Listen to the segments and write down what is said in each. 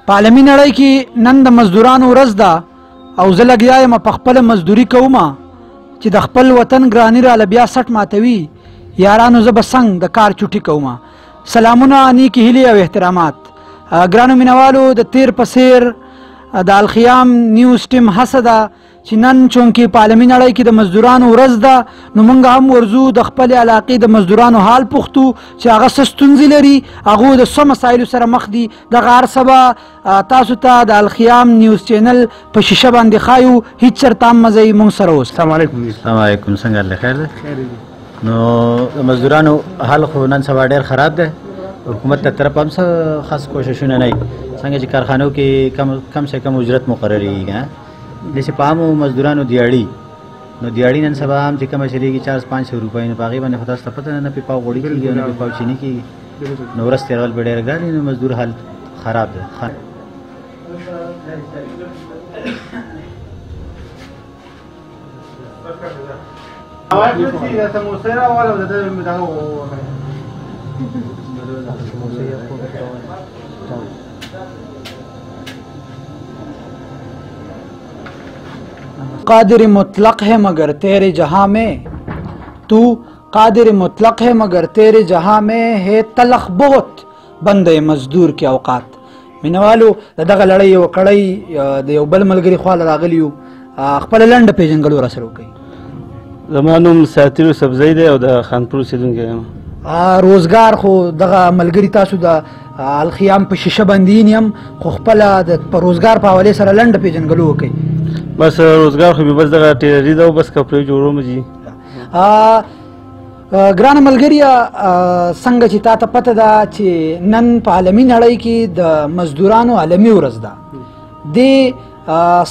په عالمي نړۍ کې نن د مزدورانو ورځ ده او زه لګیا یم په خپله مزدوري کومه چې د خپل وطن ګراني راله بیا سټ ماتوي. یارانو زه به څنګ د کار چوټي کومه. سلامونه، نیکې هیلې او احترامات. ګرانو مینوالو، د تیر په څیر د الخیام نیوز ټیم هڅه ده چې نن چونکې په عالمي نړۍ کې د مزدورانو ورځ ده نو موږ هم ورځو د خپلې علاقې د مزدورانو حال پوښتو چې هغه څه ستونزې لري، هغوی د څه مسایلو سره مخ دي. دغه هر څه به تاسو ته د الخیام نیوز چینل په شیشه باندې ښایو. هیڅ چېرته هم مه ځئ، موږ سره اوسئ. السلام علیکم. السلام علیکم. څنګه حال دی؟ خیر دی؟ نو د مزدورانو حال خو نن سبا ډېر خراب دی. حکومت ته طرف هم څه خاص کوششونه نه وي. څنګه چې کارخانو کې کم سے کم اجرت مقرریږي، داسې په عامو مزدورانو دیاړي، نو دیاړي نن سبا هم چې کومه چلېږي 400-500 روپۍ، نو په هغې باندې خو تاسو ته پته نه پې پاو غوړي کېږي او نه پې پاو چیني کېږي، نو ورځ تېرول به ډېره ګرانې. نو مزدور حال خراب دی. قادر مطلق ہے مگر تیرے جہاں میں، تو قادر مطلق ہے مگر تیرے جہاں میں ہے تلخ بہت بندے مزدور کے اوقات. مینوالو د دغه لړۍ یو کړۍ د یو بل ملګري خواله راغلي یو، خپله لنډه پېژنګلو راسره وکړئ. زما نوم ساتیر سبزی دی او د خانپور اوسېدونکی یم. روزګار خو دغه ملګري تاسو د الخیام په شیشه باندې یم، خو خپله د روزګار په حوالې سره لنډه پېژنګلو وکړئ. بس روزګار خو مې بس دغه ټیلري ده او بس کپړې جوړوم جي. ګرانه ملګریه، څنګه چې تا ته پته ده چې نن په عالمي نړۍ کې د مزدورانو عالمي ورځ ده، دې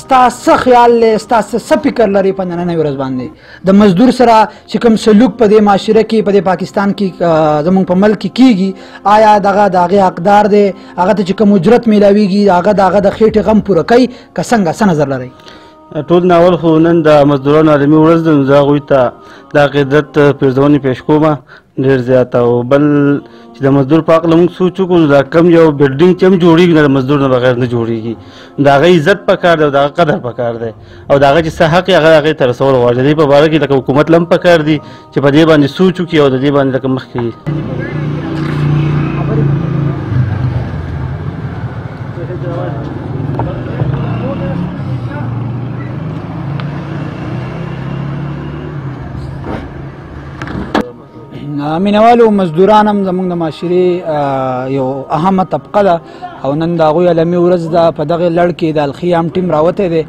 ستا څه خیال دی، ستا څه فکر لري په نننۍ ورځ باندې د مزدور سره چې کوم سلوک په دې معاشره کې په دې پاکستان کې زموږ په ملک کې کیږي؟ آیا دغه د هغې حقدار دی؟ هغه ته چې کوم اجرت میلاویږي هغه د هغه د خېټې غم پوره کوي که څنګه؟ څه نظر لرئ؟ ټول ناول خو نن د مزدورانو عالمي ورځ ده، نو زه هغوی ته د عقیدت پیرزونې پیش کومه ډېر زیات. او بل چې د مزدور په هکله موږ سوچ وکړو، دا کم یو بلډینګ چې هم جوړېږي نو د مزدور نه بغیر نه جوړېږي. د هغه عزت پکار دی او د هغه قدر پکار دی او د هغه چې څه حق یې هغه هغې ته رسول غواړي. د دې په باره کې لکه حکومت له هم پکار دي چې په دې باندې سوچ وکړي او د دې باندې لکه مخکې مینوالو، مزدوران هم زموږ د معاشرې یو اهمه طبقه ده او نن د هغوی عالمي ورځ ده. په دغې لړ کې د الخیام ټیم راوتی دی،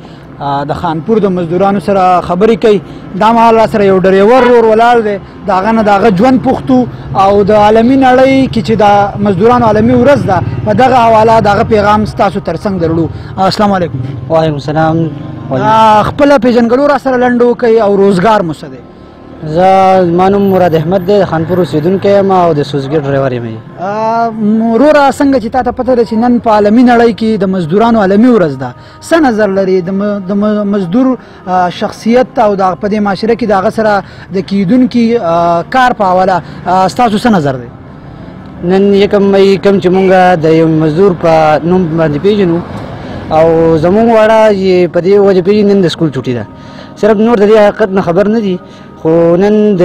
د خانپور د مزدورانو سره خبرې کوي. دا مهال را سره یو ډریور ورور ولاړ دی، د هغه نه د هغه ژوند پوښتو او د عالمي نړۍ کې چې د مزدورانو عالمي ورځ ده په دغه حواله د هغه پیغام ستاسو تر څنګ درلو. السلام علیکم. وعلیکم السلام. خپله پېژنګلو را سره لنډ وکئ او روزګار مو څه دی؟ زه زما نوم مراد احمد دی، د خانپور اوسېدونکی یم او د سوزګر ډرایور یم. وروره، څنګه چې تا ته پته ده چې نن په عالمي نړۍ کې د مزدورانو عالمي ورځ ده، څه نظر لري د مزدور شخصیت او د په دې معاشره کې د هغه سره د کیدونکي کار په حواله ستاسو څه نظر دی؟ نن یکم مۍ کوم چې مونږ د یو مزدور په نوم باندې پېژنو او زمونږ واړه په دې وجه پېژني نن د سکول چوټي ده. صرف نور د دې حقیقت نه خبر نه دي، خو نن د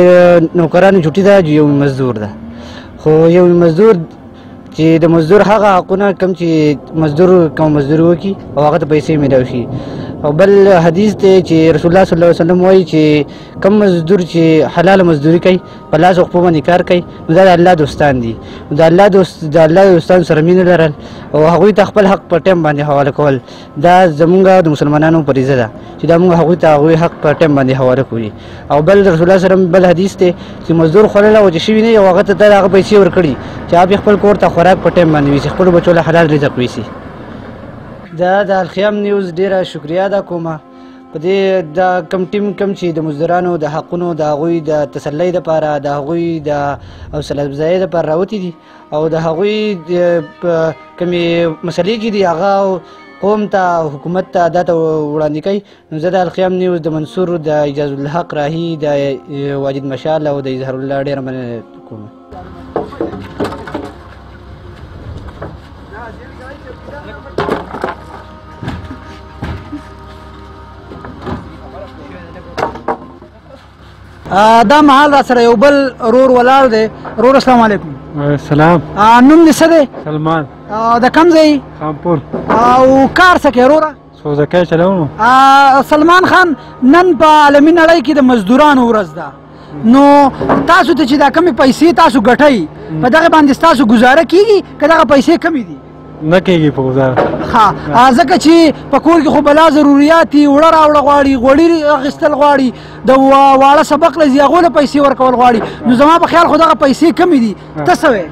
نوکرانو چوټي ده چې یو مزدور ده. خو یو مزدور چې د مزدور هغه حقونه کوم چې مزدور کوم مزدور وکړي او هغه ته پیسې میلاو شي. او بل حدیث دی چې رسول الله صلی الله علیه وسلم وایي چې کم مزدور چې حلال مزدوري کوي په لاس او خپو باندې کار کوي نو دا د الله دوستان دي. د الله دوستانو سره مینه لرل او هغوی ته خپل حق په ټایم باندې حواله کول دا زمونږ د مسلمانانو فریضه ده چې دا مونږ هغوی ته هغوی حق په ټایم باندې حواله کړي. او بل رسول الله صلی الله علیه وسلم بل حدیث دی چې مزدور خوړلی وجه شوي نه او هغه ته هغه پیسې ورکړي چې هغه خپل کور ته خوراک په ټایم باندې ویسي، خپلو بچو له حلال رزق ویسي. دا د الخیام نیوز ډیره شکریه ادا کومه په دې د کم ټیم کم چې د مزدورانو د حقونو د هغوی د تسلی دپاره د هغوی د حوصله افزایۍ دپاره راوتي دي او د هغوی کومې مسلې چې دي هغه قوم ته حکومت ته دا ته وړاندې کوي. نو زه د الخیام نیوز د منصور د اجاز الحق راهي د واجد مشال او د اظهار الله ډېره مننه کوم. دا مهال را سره یو بل رور ولاړ دی. رور السلام علیکم. سلام. نوم دې څه دی؟ سلمان. د کوم ځای؟ خانپور. او کار څه کوې وروره؟ سوزکی چلوم. سلمان خان، نن په عالمي نړۍ کې د مزدورانو ورځ ده، نو تاسو ته چې دا کمې پیسې تاسو ګټئ په دغه باندې ستاسو ګزاره کېږي که دغه پیسې کمې دي؟ نه کېږي په ګزاره. ښه، ځکه چې په کور کې خو بلا ضروریات دي، اوړه راوړه غواړي، غوړي اخیستل غواړي، د واړه سبق له ځي هغو له پیسې ورکول غواړي، نو زما په خیال خو دغه پیسې کمې دي. ته څه وایې؟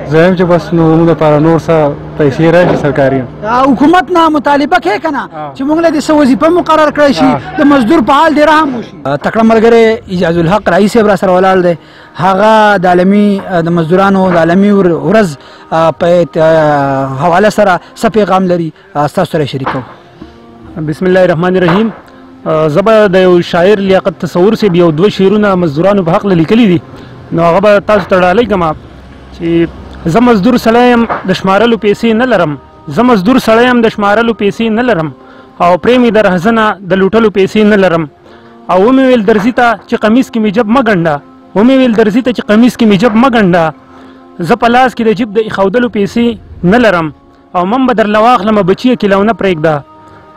زه یم چې بس نو زموږ دپاره نور څه پیسې راشي سرکاري حکومت نه مطالبه کوې که نه چې موږ له دې څه وظیفه مقرر کړی شي، د مزدور په حال دې رحم وشي. تکړه ملګری ایجاز الحق رئیس صاحب را سره ولاړ دی، هغه د عالمي د مزدورانو د عالمي ورځ په حواله سره څه پیغام لري، ستاسو سره شریکوم. بسم الله الرحمن الرحیم. زه به د یو شاعر لیاقت تصور صاحب یو دوه شعرونه مزدورانو په حق لیکلي دي، نو هغه به تاسو ته ډالۍ کړم چې زه مزدور سړی یم د شمارلو پیسې نه لرم، زه مزدور سړی یم د شمارلو پیسې نه لرم، او پرې مې د رهزنه د لوټلو پیسې نه لرم، او ومې ویل درځي ته چې قمیص کې مې جب مه ګنډه، ومې ویل درځي ته چې قمیص کې مې جب مه ګنډه، زه په لاس کې د جیب د ایښودلو پیسې نه لرم، او من به درله واخلمه بچیه کیلونه پرېږده،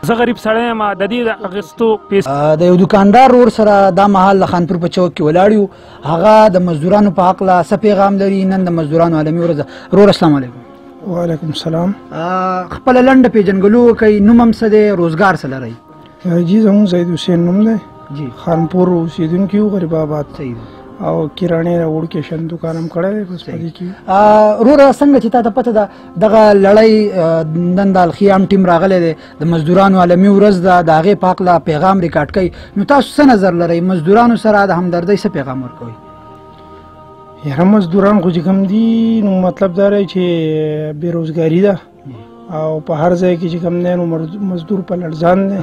زه غریب سړی یم د دې د اخیستو پیسې. د یو دکاندار ورور سره دا مهال د خانپور په چوک کې ولاړ یو، هغه د مزدورانو په هکله څه پیغام لري؟ نن د مزدورانو عالمي ورځ ده. ورور السلام علیکم. وعلیکم السلام. خپله لنډه پیژنګلو وکئ، نوم هم څه دی، روزګار څه لرئ؟ جی زموږ زید حسین نوم دی، جی خانپور اوسېدونکی یو، غریب آباد. صحیح دی. او کراڼې راوړ کې شن دکان هم کړی دی، بس په دې کې. وروره څنګه چې تا ته پته ده دغه لړۍ نن د الخیام ټیم راغلی دی، د مزدورانو عالمي ورځ ده، د هغې په هکله پیغام ریکارډ کوي، نو تاسو څه نظر لرئ؟ مزدورانو سره د همدردۍ څه پیغام ورکوئ؟ یاره مزدوران خو چې کوم دي نو مطلب دا دی چې بېروزګاري ده، او په هر ځای کې چې کوم دی نو مزدور په لړزان دی،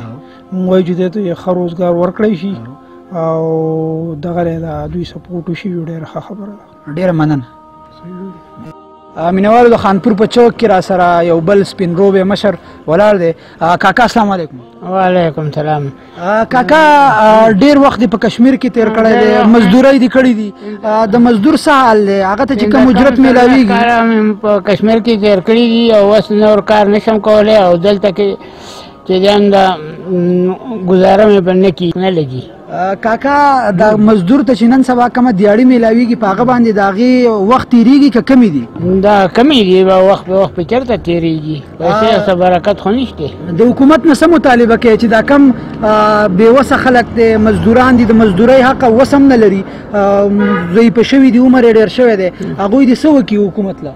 موږ وایو چې دې ته یې ښه روزګار ورکړی شي او دغه د دوی سپورټ وشي، ډېره ښه خبره ده. ډېره مننه. مینوالو د خانپور په چوک کې را سره یو بل سپین روبې مشر ولاړ دی. کاکا السلام علیکم. وعلیکم سلام. کاکا ډېر وخت دې په کشمیر کې تېر کړی دی، مزدورۍ دې کړې دي، د مزدور څه حال دی؟ هغه ته چې کوم اجرت میلاویږي؟ کار مې په کشمیر کې تېر کړي دي او اوس نور کار نشم کولی، او دلته کې چې ځان د ګزاره مې په نه کې نه لګي. کاکا د مزدور ته چې نن سبا کومه دیاړي میلاویږي په هغه باندې د هغې وخت تېرېږي که کمې دي؟ دا کمې دي، وخت په وخت په چېرته تېرېږي، پیسې څه برکت خو نشته. د حکومت نه څه مطالبه کوي چې دا کم بېوسه خلک دی، مزدوران دي، د مزدورۍ حق او وس هم نه لري، ضعیفه شوي دي، عمر یې ډېر شوی دی، هغوی دې څه وکړي حکومت له؟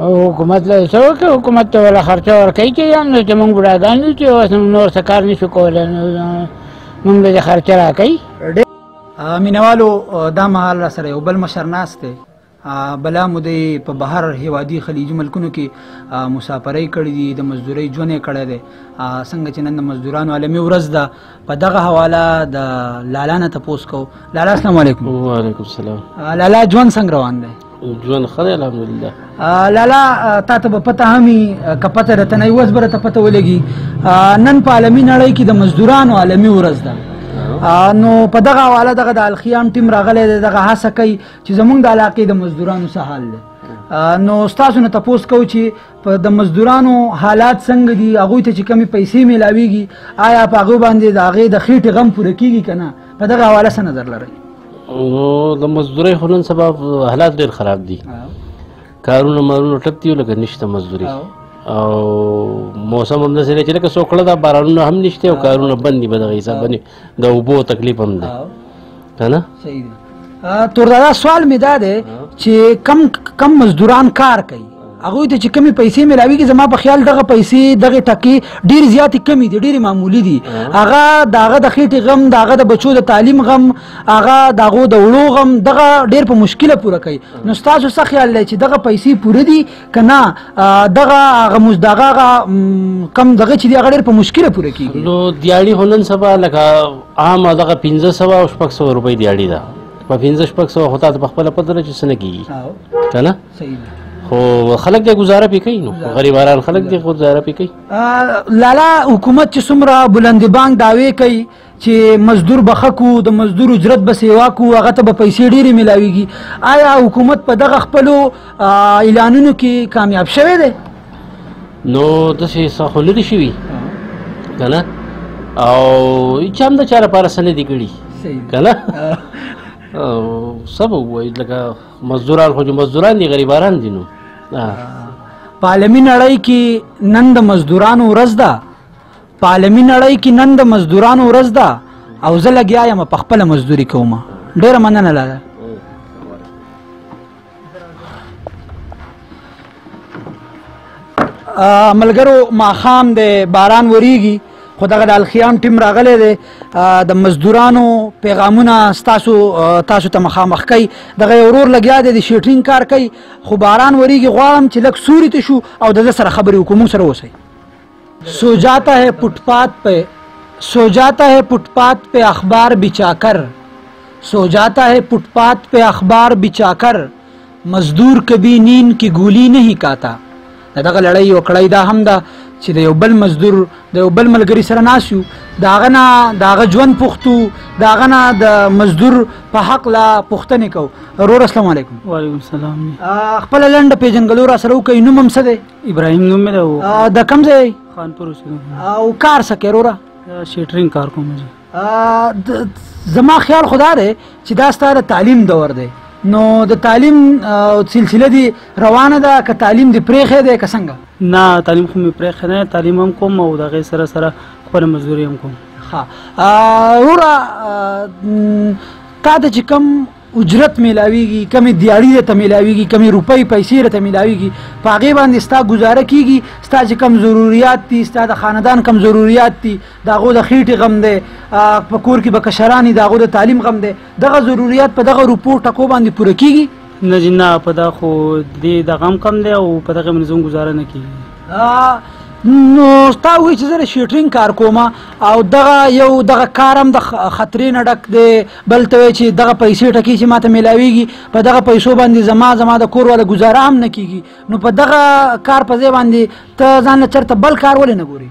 حکومت له څه وکړي؟ حکومت ته ولا خرچه ورکوي چې نو چې موږ بوډاګان یو چې اوس نور څه کار نشو کولی، موږ له دې خرچه راکوي. مینوالو دا مهال را سره یو بل مشر ناست دی، بلا مودې په بهر هیوادي خلیجي ملکونو کې مسافرۍ کړې دي، د مزدورۍ ژوند یې کړی دی. څنګه چې نن د مزدورانو عالمي ورځ ده، په دغه حواله د لالا نه تپوس کوو. لالا السلام علیکم. وعلیکم السلام. لالا ژوند څنګه روان دی؟ ژوند ښه دی الحمدلله. لالا تا ته به پته هم وي که پته درته نه وي، اوس به راته پته ولګي، نن په عالمي نړۍ کې د مزدورانو عالمي ورځ ده، نو په دغه حواله دغه د الخیام ټیم راغلی دی، دغه هڅه کوي چې زموږ د علاقې د مزدورانو څه حال دی، نو ستاسو نه تپوس کوو چې د مزدورانو حالات څنګه دي، هغوی ته چې کمې پیسې میلاویږي، آیا په هغوی باندې د هغې د خېټې غم پوره کېږي که نه؟ په دغه حواله څه نظر لرئ؟ نو د مزدورۍ خو نن سبا حالات ډېر خراب دي، کارونه مارونه ټپ دي، لکه نشته مزدوري، او موسم هم داسې دی چې لکه سوکړه ده، بارانونه هم نشته او کارونه بند دي، په دغه حساب باندې د اوبو تکلیف هم دی که نه؟ صحیح دی. توردادا سوال مې دا دی چې کم مزدوران کار کوي، هغوی ته چې کمې پیسې میلاویږي، زما په خیال دغه پیسې دغې ټکې ډېرې زیاتې کمې دي، ډېرې معمولي دي، هغه د هغه د خېټې غم، د هغه د بچو د تعلیم غم، هغه د هغو د وړو غم، دغه ډېر په مشکله پوره کوي. نو ستاسو څه خیال دی چې دغه پیسې پوره دي که نه؟ دغه کم دغه چې دي هغه ډېر په مشکله پوره کېږي. نو دیاړي خو نن سبا لکه عامه دغه 1500 او 600 روپۍ دیاړي ده، په 1500-600 خو تا ته په خپله پته ده چې څه نه کېږي که نه؟ صحیح ده. خو خو خلک دې گزاره پې کوي نو غریباران خلک دې گزاره پې کوي. لالا حکومت چې څومره بلند بانک دعوې کوي چې مزدور به ښه کړو د مزدور اجرت به سیوا کړو هغه ته به پیسې ډېرې میلاویږي آیا حکومت په دغه خپلو اعلانونو کې کامیاب شوی دی؟ نو داسې څه خو لرې شوي که نه او هېچا هم د چا لپاره څه نه دي کړي که نه څه به ووایي لکه مزدوران خو چې مزدوران دي غریباران دي نو. په عالمي نړۍ کې نن د مزدورانو ورځ ده په عالمي نړۍ کې نن د مزدورانو ورځ ده او زه لګیا یم په خپله مزدوري کوم. ډېره مننه لاله. ملګرو ماښام د باران وریږي خو دغه د الخیام ټیم راغلی دی د مزدورانو پیغامونه تاسو ته مخامخ کوي. دغه یو ورور لګیا دی د شیټرینګ کار کوي خو باران وریږي غواړم چې لږ سوري ته شو او د ده سره خبرې وکړو. موږ سره اوسئ. सो जाता है फुटपाथ पे अखबार बिछाकर सो जाता है फुटपाथ पे अखबार बिछाकर मजदूर कभी नींद की गोली नहीं खाता. دغه لړۍ او کړۍ دا هم ده چې د یو بل مزدور د یو بل ملګري سره ناست یو د هغه نه د هغه ژوند پوښتو د هغه نه د مزدور په هکله پوښتنې کوو. ورور السلام علیکم. وعلیکم السلام. خپله لنډه پیژنګلو را سره وکړئ. نوم هم څه دی؟ ابراهیم نوم مې دی. د کوم ځای؟ خانپور اوسېږم. او کار څه کوې وروره؟ شیټرینګ کار کوم. زما خیال خو دا دی چې دا ستا د تعلیم دور دی نو د تعلیم سلسله دی روانه ده که تعلیم دی پرېښی دی که څنګه؟ نه تعلیم خو مې پرېښی نه تعلیم هم کوم او د هغې سره سره خپله مزدوري هم کوم. ښه وروره تا ته چې کوم اجرت میلاویږي کمې دیاړي درته میلاویږي کمې روپۍ پیسې درته میلاویږي په هغې باندې ستا ګزاره کېږي ستا چې کم ضروریات دي ستا د خاندان کم ضروریات دي د هغو د خېټې غم دی په کور کې به کشران دي د هغو د تعلیم غم دی دغه ضروریات په دغه روپو ټکو باندې پوره کېږي؟ نه جي نه په دا خو د غم کم دی او په دغې باندې زموږ ګزاره نه کېږي. نو ستا وایي چې زه د شیټرینګ کار کوم او دغه کار هم د خطرې نه ډک دی بل ته وایي چې دغه پیسې ټکي چې ماته میلاویږي په دغه پیسو باندې زما د کور والا ګزاره هم نه کېږي نو په دغه کار په ځای باندې ته ځان نه چېرته بل کار ولې نه ګورې؟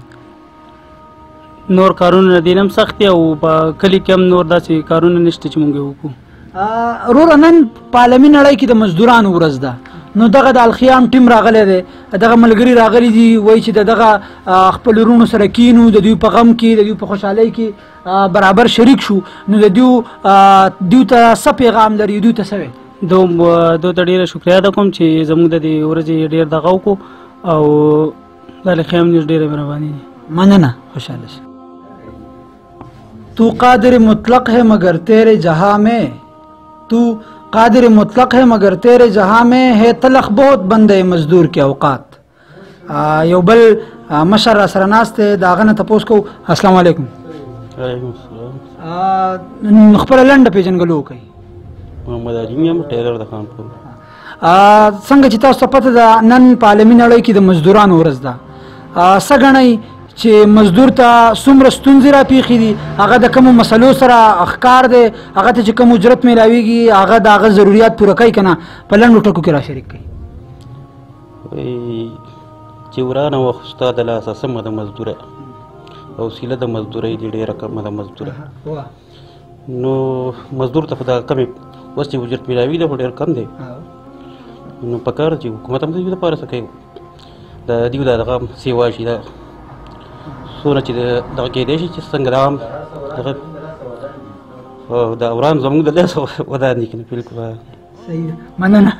نور کارونه د دې نه هم سخت دي او په کلي کې هم نور داسې کارونه نشته چې مونږ یې وکړو. وروره نن په عالمي نړۍ کې د مزدورانو ورځ ده نو دغه د الخیام ټیم راغلی دی دغه ملګري راغلي دي وایي چې دغه خپل وروڼو سره کینو د دوی په غم کې د دوی په خوشحالۍ کې برابر شریک شو نو د دوی ته څه پیغام لري دوی ته څه وایي؟ دوی ته ډېره شکریه ادا کوم چې زموږ د دې ورځې ډېر دغه وکړو او د الخیام نیوز ډېره مهرباني دي. مننه خوشحاله شي. تو قادر مطلق ہے مگر تیرے جہاں میں تو قادر مطلق ہے مگر تیرے جہاں میں ہے تلخ بہت بندے مزدور کے اوقات. یو بل مشر را سره ناست دی د هغه نه تپوس کوو. السلام علیکم. وعلیکم السلام. خپله لنډه پیژنګلو وکړئ. محمد علیم یم ټیلر د خانپور. څنګه چې تاسو ته پته ده نن په عالمي نړۍ کې د مزدورانو ورځ ده څه ګڼئ چې مزدور ته څومره ستونزې راپېښې دي هغه د کومو مسلو سره ښکار دی هغه ته چې کوم اجرت میلاویږي هغه د هغه ضروریات پوره کوي که نه په لنډو ټکو کې را شریک کوي. چې ورانه واخستا د لاسه سمه د مزدوره حوصله د مزدورۍ دي ډېره کمه د مزدوره نو مزدور ته خو دا کمې اوس چې اجرت میلاوي دی خو ډېر کم دی نو پکار چې حکومت هم د دوی دپاره څه کوي د دوی دغه سیوا شي دا څونه چې دغه کېدی شي چې څنګه دا هم دغه د وران زموږ د لاسه ودانې که نه بلکل. صحیح ده مننه.